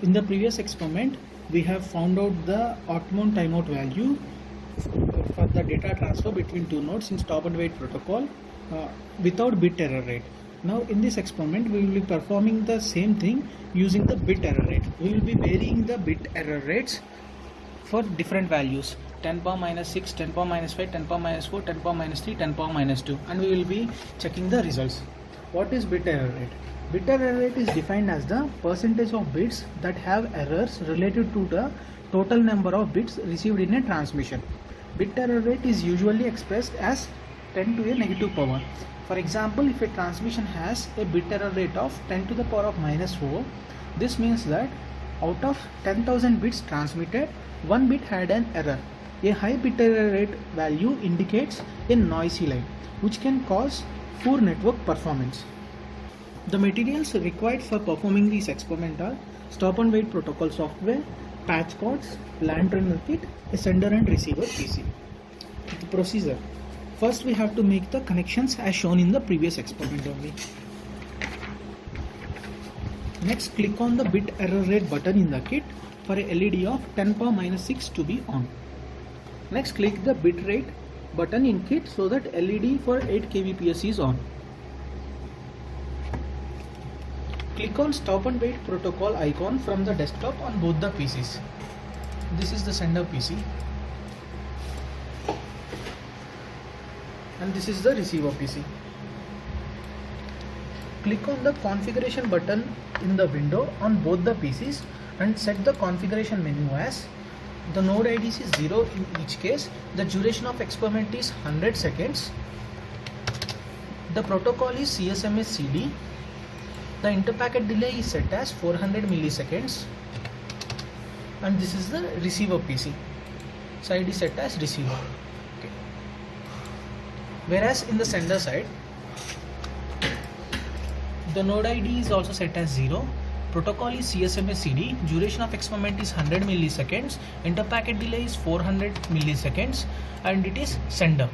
In the previous experiment, we have found out the optimum timeout value for the data transfer between two nodes in stop and wait protocol without bit error rate. Now in this experiment, we will be performing the same thing using the bit error rate. We will be varying the bit error rates for different values: 10 power minus 6, 10 power minus 5, 10 power minus 4, 10 power minus 3, 10 power minus 2, and we will be checking the results. What is bit error rate? Bit error rate is defined as the percentage of bits that have errors related to the total number of bits received in a transmission. Bit error rate is usually expressed as 10 to a negative power. For example, if a transmission has a bit error rate of 10 to the power of minus 4, this means that out of 10,000 bits transmitted, 1 bit had an error. A high bit error rate value indicates a noisy line, which can cause poor network performance. The materials required for performing this experiment are stop and wait protocol software, patch cords, LAN trainer kit, a sender and receiver PC. The procedure: first we have to make the connections as shown in the previous experiment only. Next, click on the bit error rate button in the kit for a LED of 10 power minus 6 to be on. Next, click the bit rate button in kit so that LED for 8 kbps is on. Click on stop and wait protocol icon from the desktop on both the PCs. This is the sender PC and this is the receiver PC. Click on the configuration button in the window on both the PCs and set the configuration menu as the node IDs is 0 in each case, the duration of experiment is 100 seconds, the protocol is CSMA CD, the interpacket delay is set as 400 milliseconds, and this is the receiver PC. So ID set as receiver. Okay. Whereas in the sender side, the node ID is also set as 0, protocol is CSMA CD, duration of experiment is 100 milliseconds, interpacket delay is 400 milliseconds, and it is sender.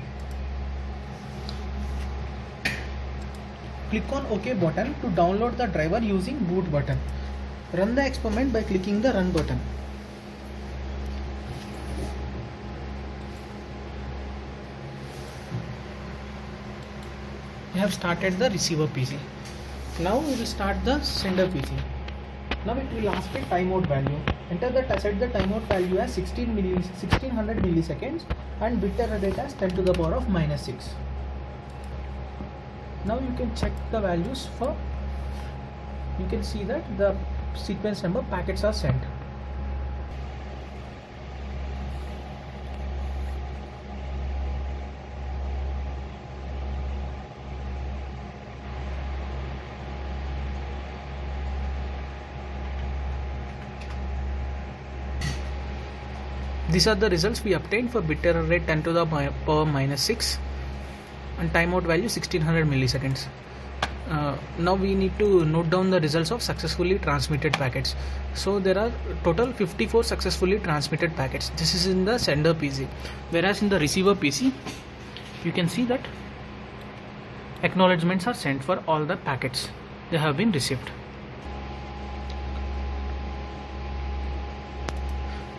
Click on OK button to download the driver using boot button. Run the experiment by clicking the run button. We have started the receiver PC. Now we will start the sender PC. Now it will ask a timeout value. Set the timeout value as 1600 milliseconds and bit error rate as 10 to the power of minus 6. Now you can check the values for, you can see that the sequence number packets are sent. These are the results we obtained for bit error rate 10 to the power minus 6 and timeout value 1600 milliseconds. Now we need to note down the results of successfully transmitted packets. So there are total 54 successfully transmitted packets. This is in the sender PC. Whereas in the receiver PC, you can see that acknowledgements are sent for all the packets they have been received.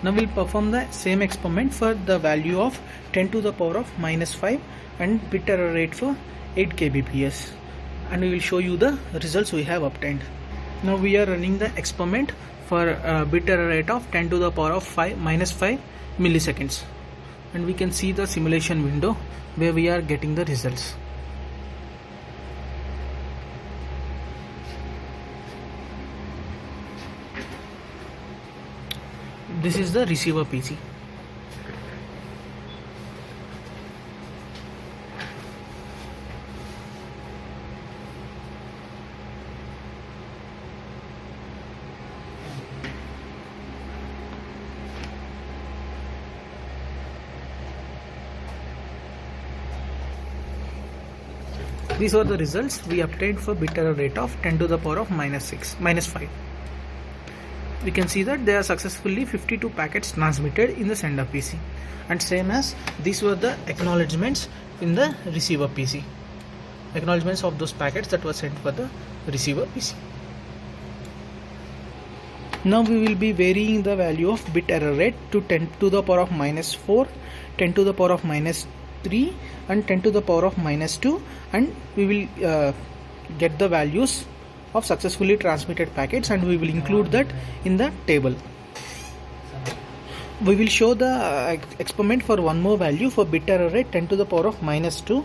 Now we'll perform the same experiment for the value of 10 to the power of minus 5 and bit error rate for 8 kbps, and we will show you the results we have obtained. Now we are running the experiment for bit error rate of 10 to the power of minus 5 milliseconds, and we can see the simulation window where we are getting the results. This is the receiver PC. These are the results we obtained for bit error rate of 10 to the power of minus 5. We can see that there are successfully 52 packets transmitted in the sender PC, and same as these were the acknowledgements in the receiver PC. Acknowledgements of those packets that were sent for the receiver PC. Now we will be varying the value of bit error rate to 10 to the power of minus 4, 10 to the power of minus 3 and 10 to the power of minus 2, and we will get the values of successfully transmitted packets, and we will include that in the table. We will show the experiment for one more value for bit error rate 10 to the power of minus 2,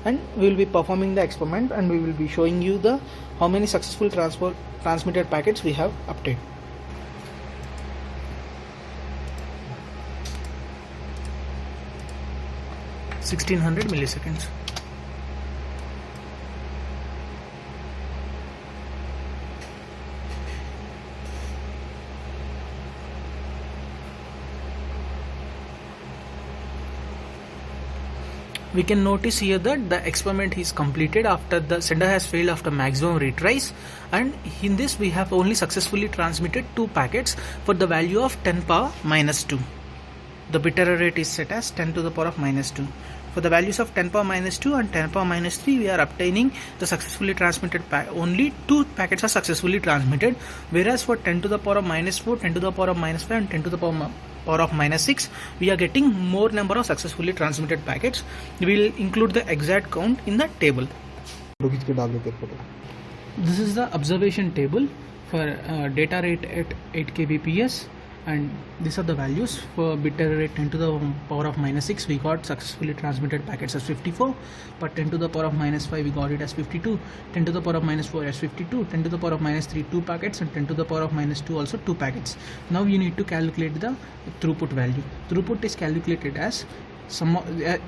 and we will be performing the experiment, and we will be showing you the how many successful transmitted packets we have obtained. (1600 milliseconds). We can notice here that the experiment is completed after the sender has failed after maximum retries, and in this we have only successfully transmitted 2 packets for the value of 10 power minus 2. The bit error rate is set as 10 to the power of minus 2. For the values of 10 power minus 2 and 10 power minus 3, we are obtaining the successfully transmitted only 2 packets are successfully transmitted, whereas for 10 to the power of minus 4, 10 to the power of minus 5 and 10 to the power of minus 6, we are getting more number of successfully transmitted packets. We will include the exact count in the table. This is the observation table for data rate at 8 kbps, and these are the values. For bit error rate 10 to the power of minus 6, we got successfully transmitted packets as 54, but 10 to the power of minus 5 we got it as 52, 10 to the power of minus 4 as 52, 10 to the power of minus 3 2 packets, and 10 to the power of minus 2 also 2 packets. Now you need to calculate the throughput value. Throughput is calculated as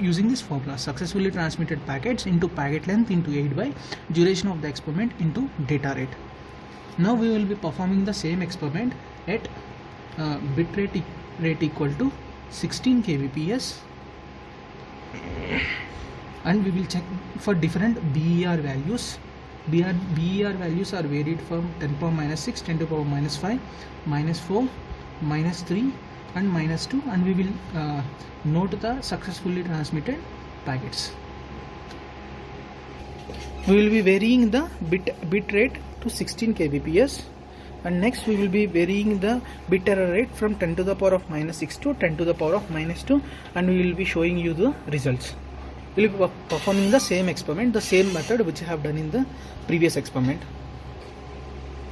using this formula: successfully transmitted packets into packet length into 8 by duration of the experiment into data rate. Now we will be performing the same experiment at bit rate equal to 16 kbps, and we will check for different BER values. BER values are varied from 10 power minus 6, 10 to the power minus 5, minus 4, minus 3 and minus 2, and we will note the successfully transmitted packets. We will be varying the bit rate to 16 kbps, and next we will be varying the bit error rate from 10 to the power of minus 6 to 10 to the power of minus 2, and we will be showing you the results. We will be performing the same experiment, the same method which I have done in the previous experiment.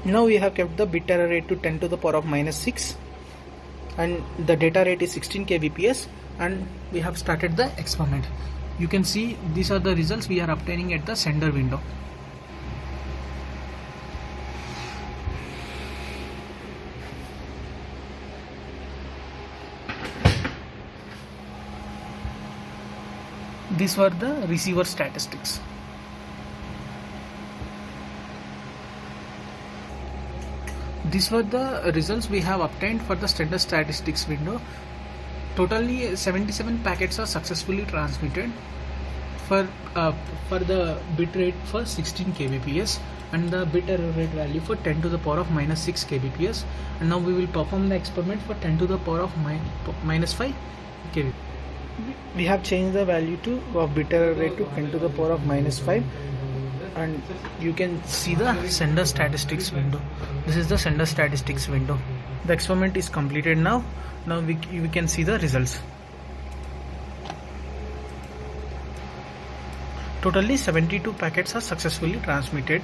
Now we have kept the bit error rate to 10 to the power of minus 6, and the data rate is 16 kbps, and we have started the experiment. You can see these are the results we are obtaining at the sender window. These were the receiver statistics. These were the results we have obtained for the sender statistics window. Totally 77 packets are successfully transmitted for the bit rate for 16 kbps and the bit error rate value for 10 to the power of minus 6 kbps. And now we will perform the experiment for 10 to the power of minus 5 kbps. We have changed the value of bit error rate to 10 to the power of minus 5, and you can see the sender statistics window. This is the sender statistics window. The experiment is completed now. Now we can see the results. Totally 72 packets are successfully transmitted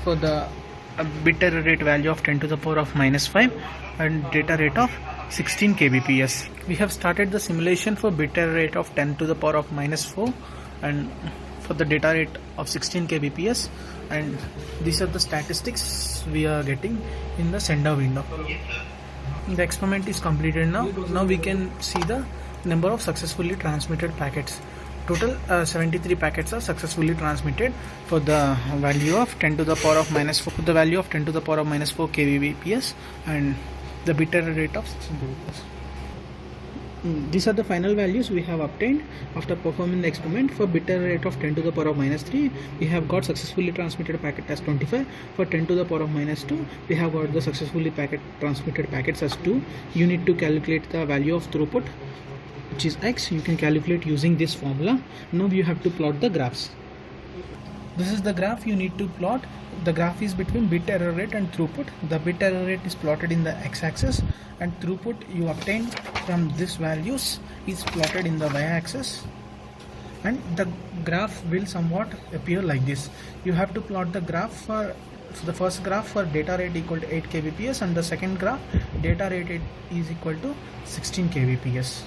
for the bit error rate value of 10 to the power of minus 5 and data rate of 16 kbps. We have started the simulation for bit error rate of 10 to the power of minus 4 and for the data rate of 16 kbps, and these are the statistics we are getting in the sender window. The experiment is completed now. Now we can see the number of successfully transmitted packets. Total 73 packets are successfully transmitted for the value of 10 to the power of minus 4, the value of 10 to the power of minus 4 kbps, and the bit error rate of 16 kbps. These are the final values we have obtained after performing the experiment. For bit error rate of 10 to the power of minus 3, we have got successfully transmitted packet as 25. For 10 to the power of minus 2, we have got the successfully transmitted packets as 2. You need to calculate the value of throughput, which is x. You can calculate using this formula. Now you have to plot the graphs. This is the graph you need to plot. The graph is between bit error rate and throughput. The bit error rate is plotted in the x-axis, and throughput you obtain from these values is plotted in the y-axis. And the graph will somewhat appear like this. You have to plot the graph for the first graph for data rate equal to 8 kbps, and the second graph data rate is equal to 16 kbps.